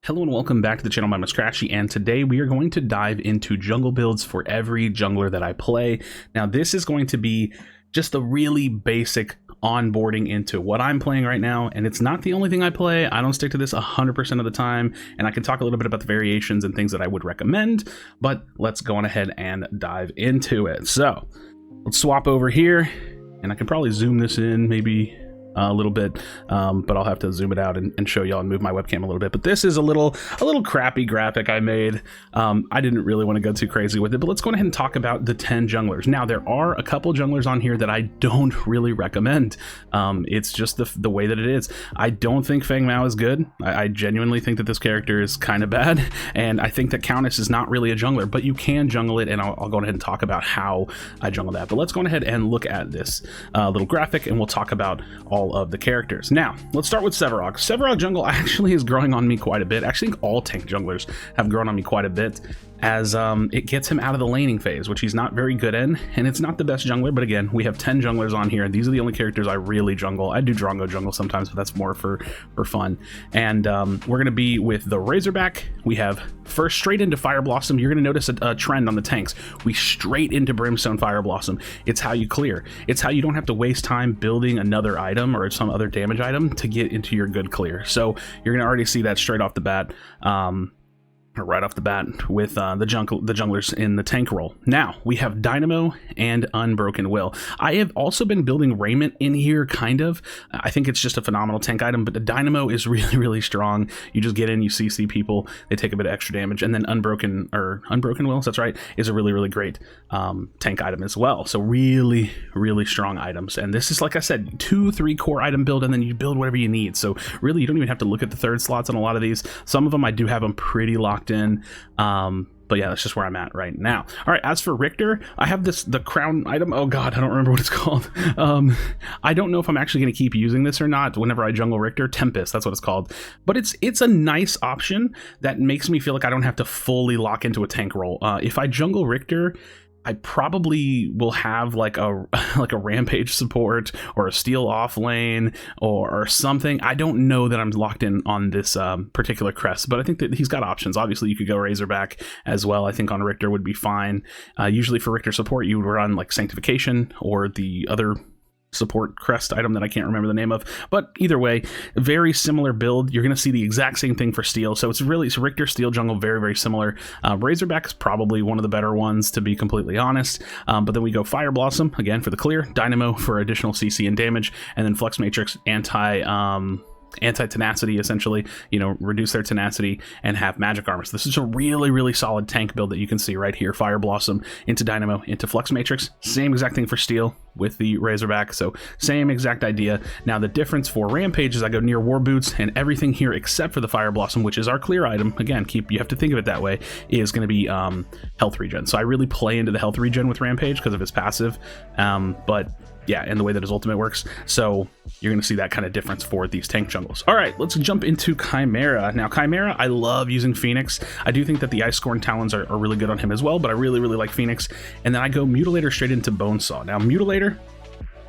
Hello and welcome back to the channel. My name is Krashy, and today we are going to dive into jungle builds for every jungler that I play. Now this is going to be just a really basic onboarding into what I'm playing right now, and it's not the only thing I play. I don't stick to this 100% of the time, and I can talk a little bit about the variations and things that I would recommend, but let's go on ahead and dive into it. So let's swap over here, and I can probably zoom this in maybe a little bit, but I'll have to zoom it out and show y'all and move my webcam a little bit. But this is a little crappy graphic I made. I didn't really want to go too crazy with it, but let's go ahead and talk about the 10 junglers. Now there are a couple junglers on here that I don't really recommend. It's just the way that it is. I don't think Feng Mao is good. I genuinely think that this character is kind of bad, and I think that Countess is not really a jungler, but you can jungle it, and I'll go ahead and talk about how I jungle that. But let's go ahead and look at this little graphic, and we'll talk about all of the characters. Now let's start with Sevarog. Sevarog jungle actually is growing on me quite a bit. I actually think all tank junglers have grown on me quite a bit, as it gets him out of the laning phase, which he's not very good in, and it's not the best jungler. But again, we have 10 junglers on here, and these are the only characters I really jungle. I do Drongo jungle sometimes, but that's more for fun. And we're going to be with the Razorback. We have first straight into Fire Blossom. You're going to notice a trend on the tanks. We straight into Brimstone Fire Blossom. It's how you clear. It's how you don't have to waste time building another item or some other damage item to get into your good clear. So you're going to already see that straight off the bat. Right off the bat with the junglers in the tank role. Now we have Dynamo and Unbroken Will. I have also been building Raiment in here, kind of. I think it's just a phenomenal tank item, but the Dynamo is really strong. You just get in, you CC people, they take a bit of extra damage, and then Unbroken Will, that's right, is a really great tank item as well. So really strong items, and this is, like I said, 2-3 core item build, and then you build whatever you need. So really you don't even have to look at the third slots on a lot of these. Some of them I do have them pretty locked in, but yeah, that's just where I'm at right now. All right, as for Richter, I have the crown item. Oh god, I don't remember what it's called. I don't know if I'm actually going to keep using this or not whenever I jungle Richter. Tempest, that's what it's called. But it's a nice option that makes me feel like I don't have to fully lock into a tank role. If I jungle Richter, I probably will have like a rampage support or a steal off lane or something. I don't know that I'm locked in on this particular crest, but I think that he's got options. Obviously you could go Razorback as well. I think on Richter would be fine. Usually for Richter support you would run like Sanctification or the other support crest item that I can't remember the name of, but either way, very similar build. You're going to see the exact same thing for steel, so it's Richter steel jungle, very similar. Razorback is probably one of the better ones, to be completely honest, but then we go Fire Blossom again for the clear, Dynamo for additional CC and damage, and then Flex Matrix anti-tenacity, essentially, you know, reduce their tenacity and have magic armor. So this is a really solid tank build that you can see right here. Fire Blossom into Dynamo into Flex Matrix, same exact thing for steel with the Razorback, so same exact idea. Now the difference for Rampage is I go near War Boots, and everything here except for the Fire Blossom, which is our clear item, again, you have to think of it that way, is going to be health regen. So I really play into the health regen with Rampage because of his passive, but yeah, and the way that his ultimate works. So you're going to see that kind of difference for these tank jungles. All right, let's jump into Chimera. Now Chimera, I love using Phoenix. I do think that the Ice Scorn Talons are really good on him as well, but I really like Phoenix. And then I go Mutilator straight into Bonesaw. Now Mutilator,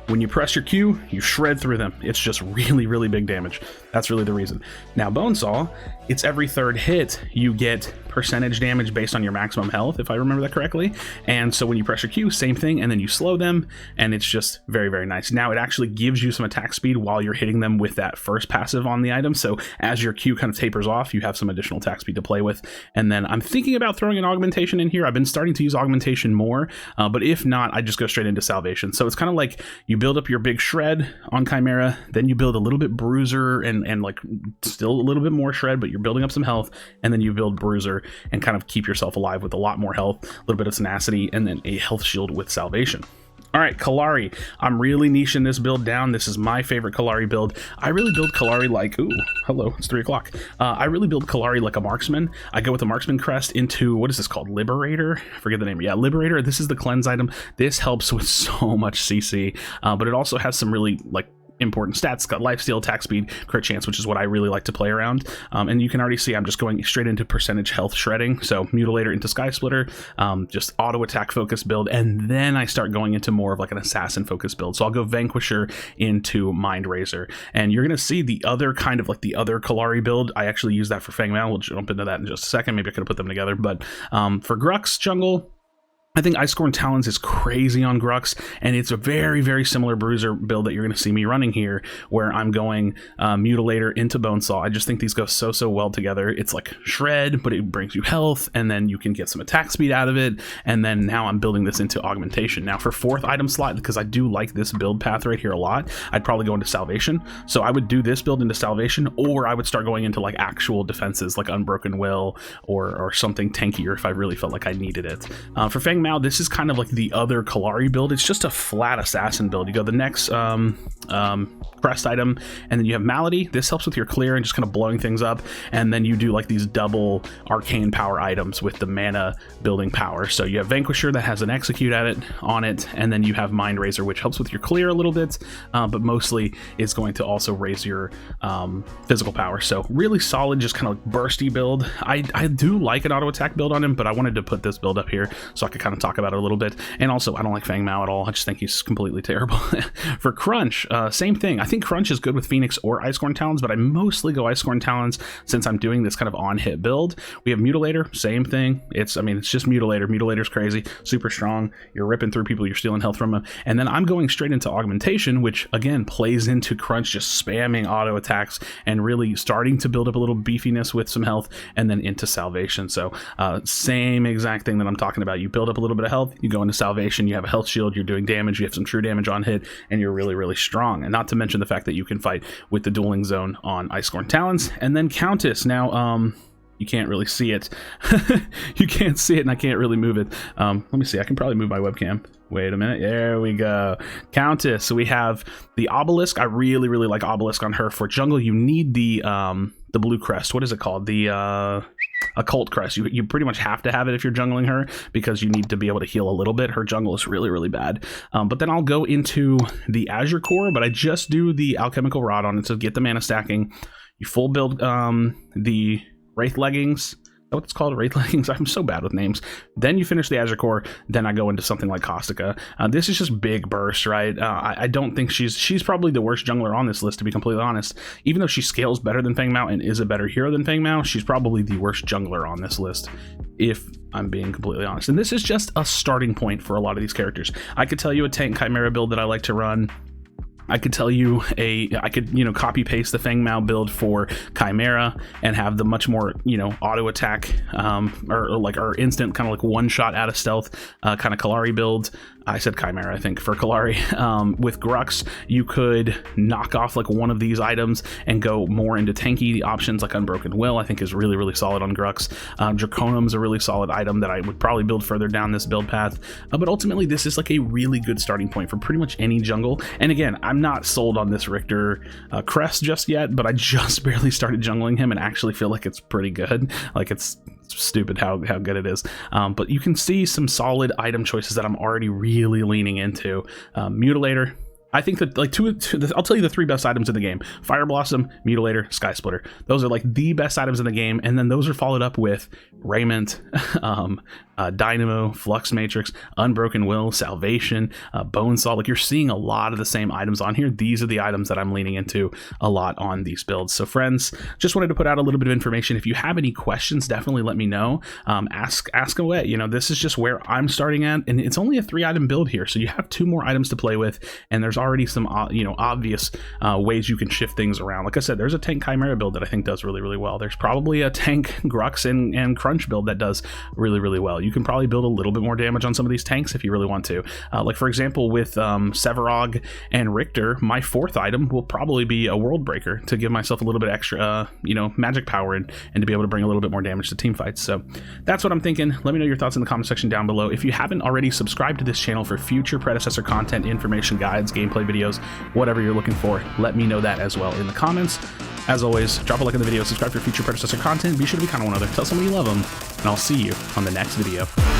when you press your Q, you shred through them. It's just really big damage. That's really the reason. Now Bonesaw, it's every third hit you get percentage damage based on your maximum health, if I remember that correctly. And so when you press your Q, same thing, and then you slow them, and it's just very nice. Now it actually gives you some attack speed while you're hitting them with that first passive on the item. So as your Q kind of tapers off, you have some additional attack speed to play with. And then I'm thinking about throwing an augmentation in here. I've been starting to use augmentation more, but if not, I just go straight into salvation. So it's kind of like you build up your big shred on Chimera, then you build a little bit bruiser and like still a little bit more shred, but you're building up some health, and then you build bruiser and kind of keep yourself alive with a lot more health, a little bit of tenacity, and then a health shield with salvation. All right, Kallari. I'm really niching this build down. This is my favorite Kallari build. I really build Kallari like, ooh, hello, it's 3 o'clock. I really build Kallari like a marksman. I go with the marksman crest into, what is this called? Liberator? I forget the name. Yeah, Liberator. This is the cleanse item. This helps with so much CC, but it also has some really like important stats. It's got lifesteal, attack speed, crit chance, which is what I really like to play around. And you can already see I'm just going straight into percentage health shredding. So Mutilator into Sky Splitter, just auto attack focus build, and then I start going into more of like an assassin focus build. So I'll go Vanquisher into Mind Razor, and you're gonna see the other kind of like the other Kalari build. I actually use that for Feng Mao. We'll jump into that in just a second. Maybe I could have put them together, but for Grux jungle, I think Icecorn Talons is crazy on Grux, and it's a very, very similar Bruiser build that you're going to see me running here, where I'm going Mutilator into Bonesaw. I just think these go so well together. It's like Shred, but it brings you health, and then you can get some attack speed out of it, and then now I'm building this into Augmentation. Now for 4th item slot, because I do like this build path right here a lot, I'd probably go into Salvation. So I would do this build into Salvation, or I would start going into like actual defenses like Unbroken Will or something tankier if I really felt like I needed it. For Feng Mao, this is kind of like the other Kalari build. It's just a flat assassin build. You go the next crest item, and then you have Malady. This helps with your clear and just kind of blowing things up, and then you do like these double arcane power items with the mana building power. So you have Vanquisher that has an execute on it, and then you have Mind Razor, which helps with your clear a little bit, but mostly is going to also raise your physical power. So really solid, just kind of like bursty build. I do like an auto attack build on him, but I wanted to put this build up here so I could kind of talk about it a little bit. And also, I don't like Feng Mao at all. I just think he's completely terrible. For Crunch, same thing. I think Crunch is good with Phoenix or Icecorn Talons, but I mostly go Icecorn Talons since I'm doing this kind of on-hit build. We have Mutilator, same thing. It's just Mutilator. Mutilator's crazy, super strong. You're ripping through people, you're stealing health from them. And then I'm going straight into Augmentation, which again plays into Crunch, just spamming auto attacks and really starting to build up a little beefiness with some health, and then into Salvation. So same exact thing that I'm talking about. You build up a little bit of health, you go into Salvation, you have a health shield, you're doing damage, you have some true damage on hit, and you're really strong. And not to mention the fact that you can fight with the dueling zone on Icecorn Talons. And then Countess. Now you can't really see it. You can't see it, and I can't really move it. Let me see. I can probably move my webcam. Wait a minute. There we go. Countess. So we have the Obelisk. I really like Obelisk on her. For jungle, you need the blue crest. What is it called? The Occult Crest. You pretty much have to have it if you're jungling her, because you need to be able to heal a little bit. Her jungle is really bad. But then I'll go into the Azure Core, but I just do the Alchemical Rod on it to get the mana stacking. You full build the Wraith Leggings. Is that what it's called? Wraith Leggings? I'm so bad with names. Then you finish the Azure Core, then I go into something like Caustica. This is just big burst, right? I don't think she's probably the worst jungler on this list, to be completely honest. Even though she scales better than Feng Mao and is a better hero than Feng Mao, she's probably the worst jungler on this list, if I'm being completely honest. And this is just a starting point for a lot of these characters. I could tell you a tank Chimera build that I like to run. I could tell you I could copy paste the Feng Mao build for Chimera and have the much more, auto attack, or instant kind of like one shot out of stealth kind of Kalari build. I said Chimera, I think, for Kalari. With Grux, you could knock off like one of these items and go more into tanky options like Unbroken Will, I think is really solid on Grux. Draconum's a really solid item that I would probably build further down this build path. But ultimately, this is like a really good starting point for pretty much any jungle. And again, I'm not sold on this Richter crest just yet, but I just barely started jungling him and actually feel like it's pretty good. Like, it's stupid how good it is. But you can see some solid item choices that I'm already really leaning into. Mutilator. I think that like I'll tell you the 3 best items in the game: Fire Blossom, Mutilator, Sky Splitter. Those are like the best items in the game, and then those are followed up with Raiment, Dynamo, Flux Matrix, Unbroken Will, Salvation, Bonesaw. Like, you're seeing a lot of the same items on here. These are the items that I'm leaning into a lot on these builds. So friends, just wanted to put out a little bit of information. If you have any questions, definitely let me know. Ask away. This is just where I'm starting at, and it's only a 3-item build here, so you have 2 more items to play with, and there's already some obvious ways you can shift things around. Like I said, there's a tank Chimera build that I think does really well. There's probably a tank Grux and Crunch build that does really well. You can probably build a little bit more damage on some of these tanks if you really want to. Like, for example, with Sevarog and Richter, my 4th item will probably be a World Breaker to give myself a little bit extra magic power and to be able to bring a little bit more damage to team fights. So that's what I'm thinking. Let me know your thoughts in the comment section down below. If you haven't already, subscribe to this channel for future Predecessor content, information, guides, gameplay videos, whatever you're looking for. Let me know that as well in the comments. As always, drop a like on the video, subscribe for future Predecessor content, be sure to be kind of one another, tell somebody you love them, and I'll see you on the next video.